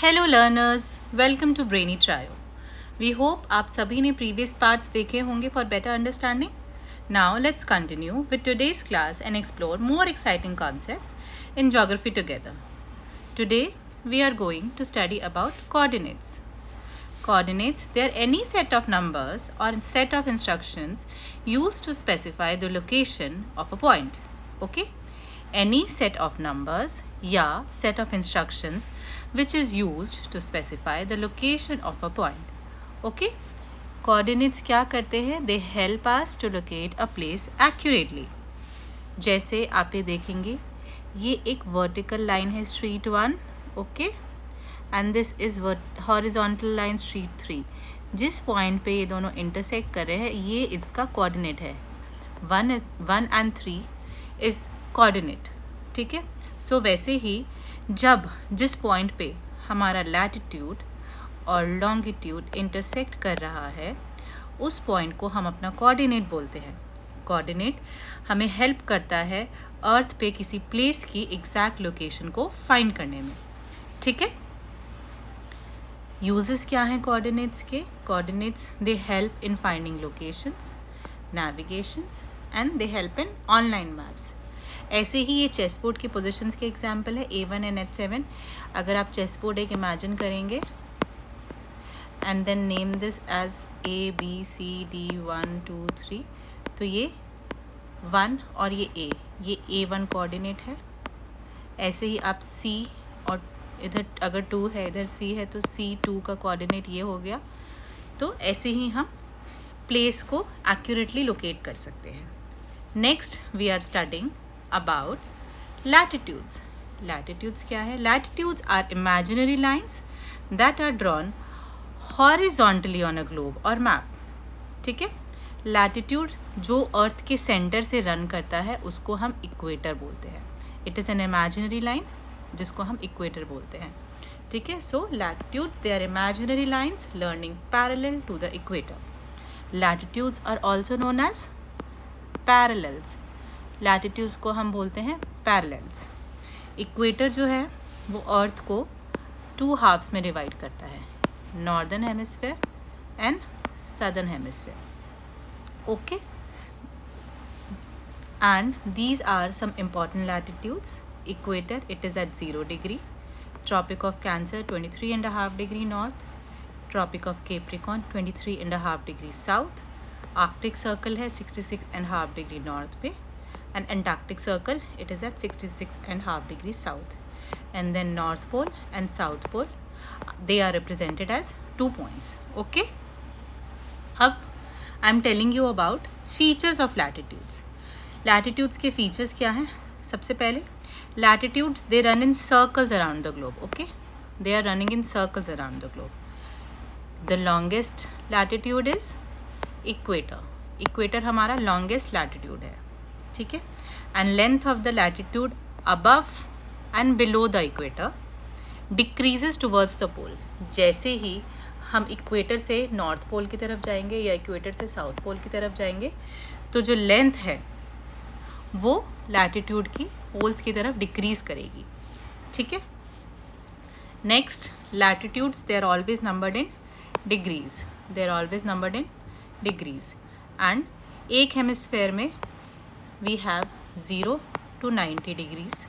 Hello learners, welcome to Brainy Trio. We hope आप सभी ने प्रीवियस पार्ट्स देखे होंगे for better understanding. Now let's continue with today's class and explore more exciting concepts in geography together. Today we are going to study about coordinates. Coordinates, they are any set of numbers or set of instructions used to specify the location of a point. Okay? Any set of numbers या set of instructions which is used to specify the location of a point. Okay? Coordinates क्या करते हैं? They help us to locate a place accurately. जैसे आप ये देखेंगे, ये एक वर्टिकल लाइन है street 1, okay, and this is horizontal line street 3. जिस पॉइंट पे ये दोनों इंटरसेक्ट कर रहे हैं, ये इसका कोऑर्डिनेट है. 1 and 3 इज़ कोऑर्डिनेट. ठीक है. सो वैसे ही जब जिस पॉइंट पे हमारा लैटिट्यूड और लॉन्गिट्यूड इंटरसेक्ट कर रहा है, उस पॉइंट को हम अपना कोऑर्डिनेट बोलते हैं. कोऑर्डिनेट हमें हेल्प करता है अर्थ पे किसी प्लेस की एग्जैक्ट लोकेशन को फाइंड करने में. ठीक है. यूजेस क्या हैं कोऑर्डिनेट्स के? Coordinates they help in finding locations, navigations and they help in online maps. ऐसे ही ये चेस बोर्ड के पोजीशंस के एग्जांपल है A1 एंड H7. अगर आप चेस बोर्ड एक इमेजिन करेंगे and then name this as ABCD 1 2 3, तो ये 1 और ये A1 कोऑर्डिनेट है. ऐसे ही आप C, और इधर अगर 2 है, इधर C है, तो C2 का कोऑर्डिनेट ये हो गया. तो ऐसे ही हम प्लेस को एक्यूरेटली लोकेट कर सकते हैं. Next we are studying about latitudes. Latitudes क्या है? Latitudes are imaginary lines that are drawn horizontally on a globe और मैप. ठीक है. लैटिट्यूड जो अर्थ के सेंटर से रन करता है उसको हम इक्वेटर बोलते हैं. It is an imaginary line जिसको हम इक्वेटर बोलते हैं. ठीक है. So latitudes they are imaginary lines learning parallel to the equator. Latitudes are also known as parallels. Latitudes को हम बोलते हैं पैरेलल्स. इक्वेटर जो है वो अर्थ को 2 हाफ्स में डिवाइड करता है, northern hemisphere and southern hemisphere. Okay, and these are some important latitudes. Equator, it is at 0 degree. Tropic of Cancer 23.5 degree north. Tropic of Capricorn 23.5 degree south. Arctic Circle है 66.5 degree north पे, and Antarctic Circle it is at 66.5 degree south. And then North Pole and South Pole, they are represented as 2 points. Okay. अब I am telling you about features of latitudes. Latitudes के features क्या हैं? सबसे पहले, latitudes they run in circles around the globe. Okay, they are running in circles around the globe. The longest latitude is equator. Equator हमारा longest latitude है. ठीक है. And length of the latitude above and below the equator decreases towards the pole. जैसे ही हम equator से north pole की तरफ जाएंगे या इक्वेटर से साउथ पोल की तरफ जाएंगे, तो जो लेंथ है वो लैटिट्यूड की पोल्स की तरफ डिक्रीज़ करेगी. ठीक है. Next, latitudes they are always numbered in degrees. They are always numbered in degrees. And एक हेमिस्फेयर में we have 0 to 90 degrees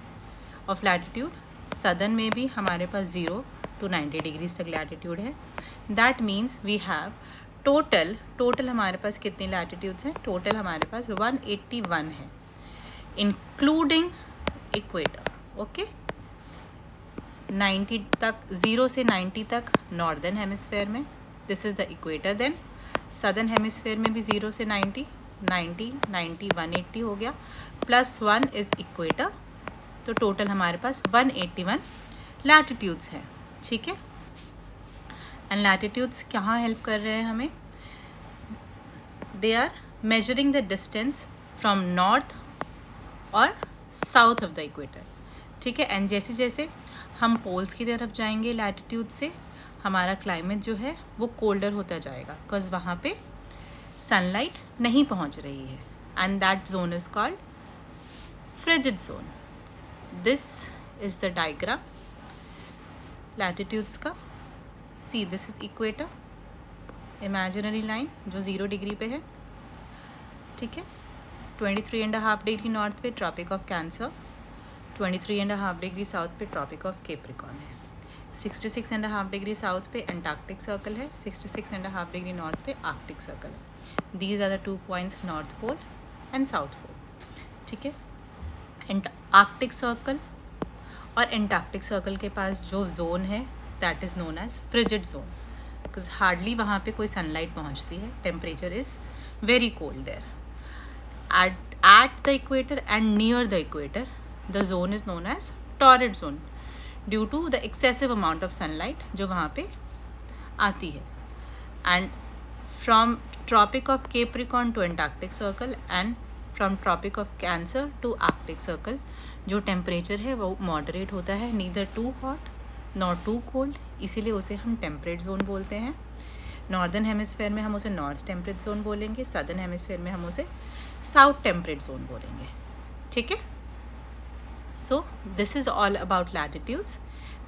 of latitude. Southern में भी हमारे पास 0 to 90 डिग्रीज तक लैटिट्यूड है. That means we have total हमारे पास कितनी लैटिट्यूड्स हैं? टोटल हमारे पास 181 है, इंक्लूडिंग इक्वेटर. ओके. 90 तक, 0 से 90 तक नॉर्दर्न हेमिस्फेयर में, this is the equator. Then southern hemisphere में भी 0 से 90, 180 हो गया, +1 इज़ इक्वेटर. तो टोटल हमारे पास 181 लैटिट्यूड्स हैं. ठीक है. एंड लैटिट्यूड्स कहाँ हेल्प कर रहे हैं हमें? They are measuring the distance from north और साउथ ऑफ द इक्वेटर. ठीक है. एंड जैसे जैसे हम पोल्स की तरफ जाएंगे लैटिट्यूड से, हमारा क्लाइमेट जो है वो कोल्डर होता जाएगा, बिकॉज वहाँ पे सनलाइट नहीं पहुँच रही है. And that zone is called frigid zone. This is the diagram. Latitudes का, see this is equator, imaginary line जो 0 डिग्री पे है, ठीक है। 23.5 डिग्री नॉर्थ पे Tropic of Cancer, 23.5 degree south पे ट्रॉपिक ऑफ कैप्रिकॉर्न है, 66.5 डिग्री साउथ पे एंटार्क्टिक सर्कल है, 66.5 डिग्री नॉर्थ पे आर्कटिक सर्कल है। These are the 2 points, North Pole and South Pole, ठीक है। आर्कटिक सर्कल और एंटार्क्टिक सर्कल के पास जो जोन है that is known as frigid zone, because hardly वहाँ पे कोई सनलाइट पहुँचती है, temperature is very cold there. At the equator and near the equator, the zone is known as torrid zone due to the excessive amount of sunlight जो वहाँ पे आती है। And from Tropic of Capricorn to Antarctic Circle and from Tropic of Cancer to Arctic Circle जो temperature है वो moderate होता है, neither too hot nor too cold, इसीलिए उसे हम टेम्परेट जोन बोलते हैं। नॉर्दर्न हेमिस्फेयर में हम उसे नॉर्थ टेम्परेट जोन बोलेंगे, सदर्न हेमिस्फेयर में हम उसे साउथ टेम्परेट जोन बोलेंगे, ठीक है। So this is all about latitudes.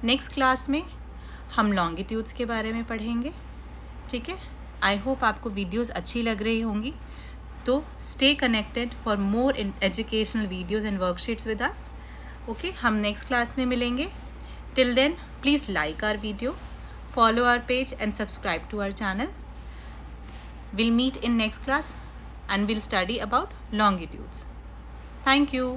Next class में हम लॉन्गिट्यूड्स के बारे में पढ़ेंगे, ठीक है। आई होप आपको वीडियोस अच्छी लग रही होंगी, तो stay connected for more educational videos and worksheets with us, okay. हम नेक्स्ट क्लास में मिलेंगे। Till then please like our video, follow our page and subscribe to our channel. We'll meet in next class and we'll study about longitudes. Thank you.